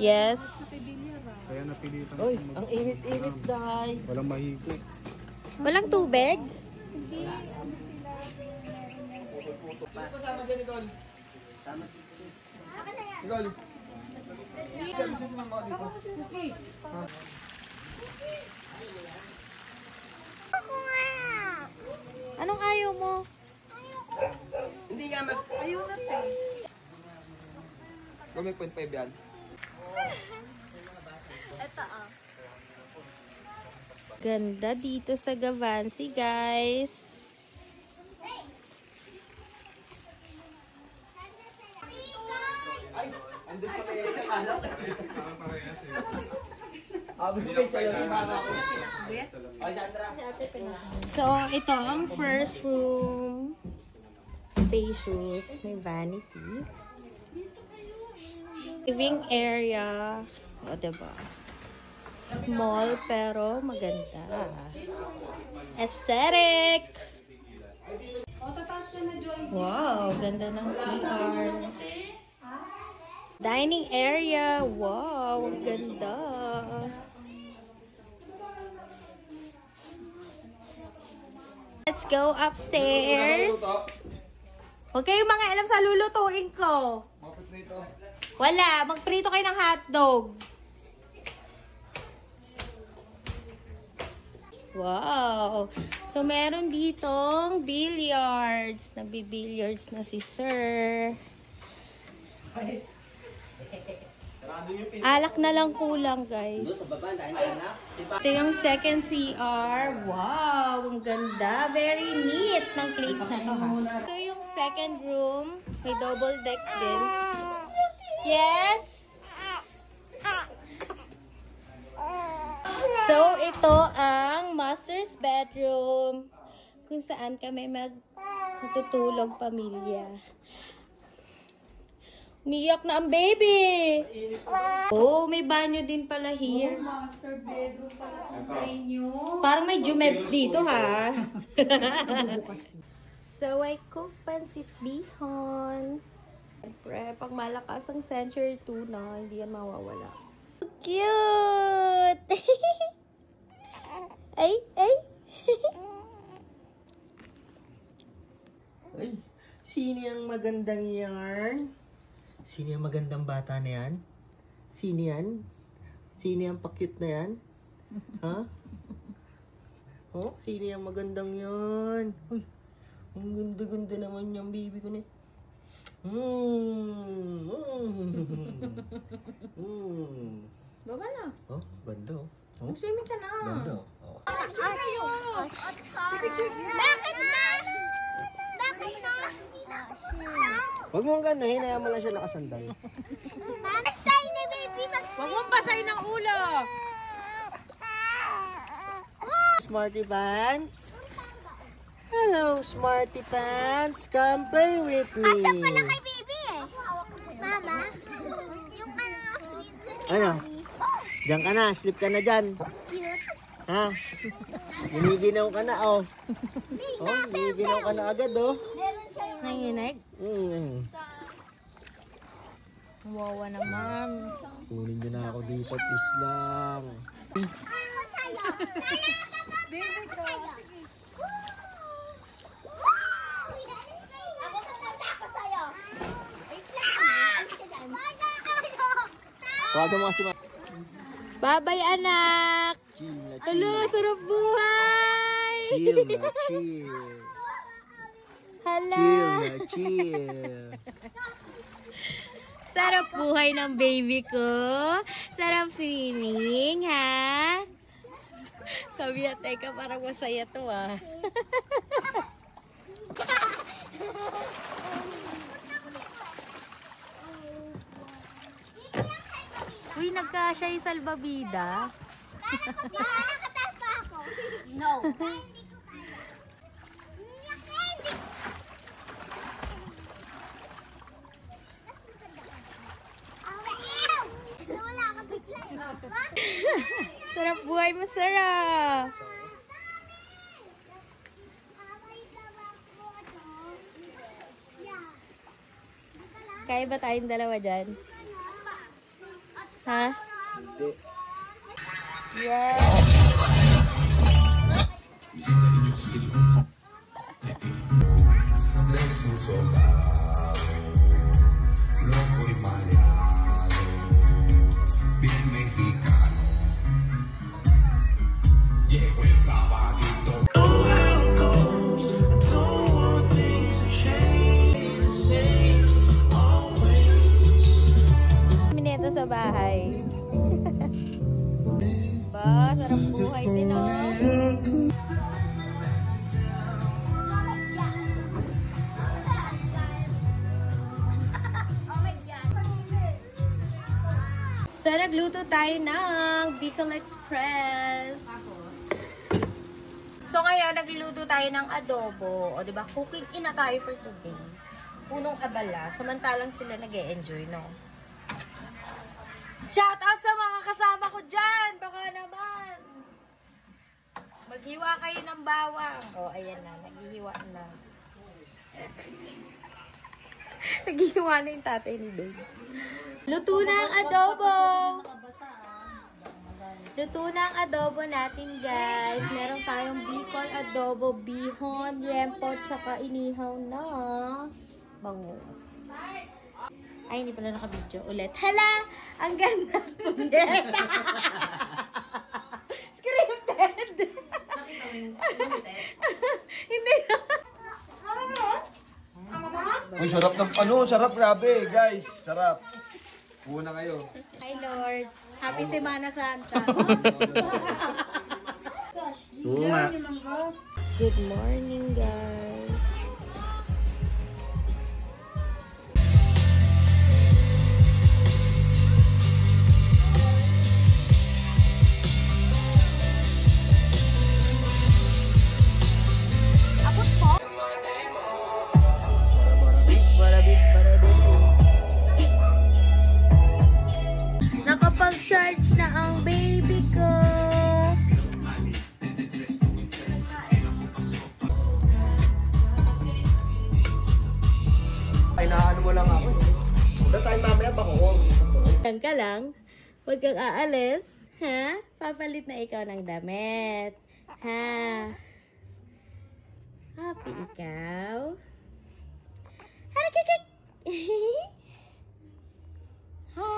Yes. Kaya napilitan. Uy, ang init-init, Day. Walang mahigit. Walang tubig? Hindi, ano sila, Kasama dyan, Nicole. Tama. Nicole. Sama ko sila kay. Ako nga. Anong ayaw mo? Hindi nga mag... Ayaw na tayo. Kung may 0.5 yan. Ito oh. Ganda dito sa Gavansi, guys. Ay, andun pa kayo sa anak. Abot ko sa'yo ng mga ako. Ay, Sandra. So, ito ang first room. Spacious. May vanity. Living area. O, diba? Small pero maganda. Aesthetic! O, sa taas ka na, Joy. Wow, ganda ng CR. Dining area. Wow, ang ganda. Let's go upstairs. Huwag kayong mga alam sa lulutuin ko. Mapit na ito. Wala, magprito kayo ng hotdog. Wow. So, meron ditong billiards. Nagbi-billiards na si Sir. Alak na lang kulang, guys. Ito yung second CR. Wow, ang ganda. Very neat ng place na to, ha. Ito yung second room. May double deck din. Yes? So, ito ang master's bedroom. Kung saan kami magtutulog pamilya. Umiyak na ang baby! Oh, may banyo din pala here. Master bedroom pala sa inyo. Parang may jumebs dito, ha? So, I cook pancit bihon. Siyempre, pag malakas ang century tuna, hindi yan mawawala. Cute! Ay, ay! Ay, sino yung magandang yarn? Sino yung magandang bata na yan? Sino yan? Sino yung pa-cute na yan? Ha? Oh, sino yung magandang yan? Uy, ang ganda-ganda naman yung baby ko na. Baba na. Oh, ganda oh. Oh, Swimming ka na. ganda oh. Bakit ba? Bakit ba? Huwag mong ganahin, hinayaan mo lang siya nakasandal. Bakit tayo na baby? Huwag mong pasay ng ulo. Smarty Pants? Hello, Smarty Pants. Come play with me. Asan pala kay baby eh? Mama, yung sweet. Ano? Diyan ka na. Sleep ka na dyan. Cute. Ha? Giniginaw ka na, oh. Oh, giniginaw ka na agad, oh. Nanginig? Wawa naman. Kunin nyo na ako dito, please lang. Baby ko. Ako pupunta ako sa'yo. Wait lang. Ano siya dyan? Tawagan mo kasi ma. Bye-bye, anak! Chill na, chill. Hello, sarap buhay! Chill na, chill. Hala! Chill na, chill. Sarap buhay ng baby ko. Sarap swimming, ha? Sabi niya, teka, parang masaya to, ah. Uy, nagkasya yung salbabida. Nakataas pa ako. No. Nawala ka bigla. Sarap buhay, masarap. Kaya ba tayong dalawa dyan? Ha? Hindi. Yeah. Mineta sa bahay. Ba, sarap buhay din, oh. So, nagluto tayo ng Bicol Express. So, kaya nagluluto tayo ng adobo. O, diba? Cooking ina tayo for today. Punong abala. Samantalang sila nag-e-enjoy, no? Shout out sa mga kasama ko dyan! Baka naman! Maghiwa kayo ng bawang. O, ayan na. Naghihiwa na. Naghihiwa na yung tatay ni Babe. Luto na ang adobo! Luto na ang adobo natin, guys. Meron tayong Bicol adobo, bihon, yempo, tsaka inihaw na bangus. Ay, hindi pala naka-video ulit. Hala! Ang ganda! Scripted! Hindi. Uy, sarap ng sarap, grabe, guys. Sarap. Una kayo. Hi, Lord. Happy Semana Santa. Good morning, guys. Nakapag-charge na ang baby ko. Ay, naano mo lang ako. Doon tayo mamaya bako. Diyan ka lang. Huwag kang aalis. Ha? Papalit na ikaw ng damit. Ha? Happy ikaw? Harakikik! Ha?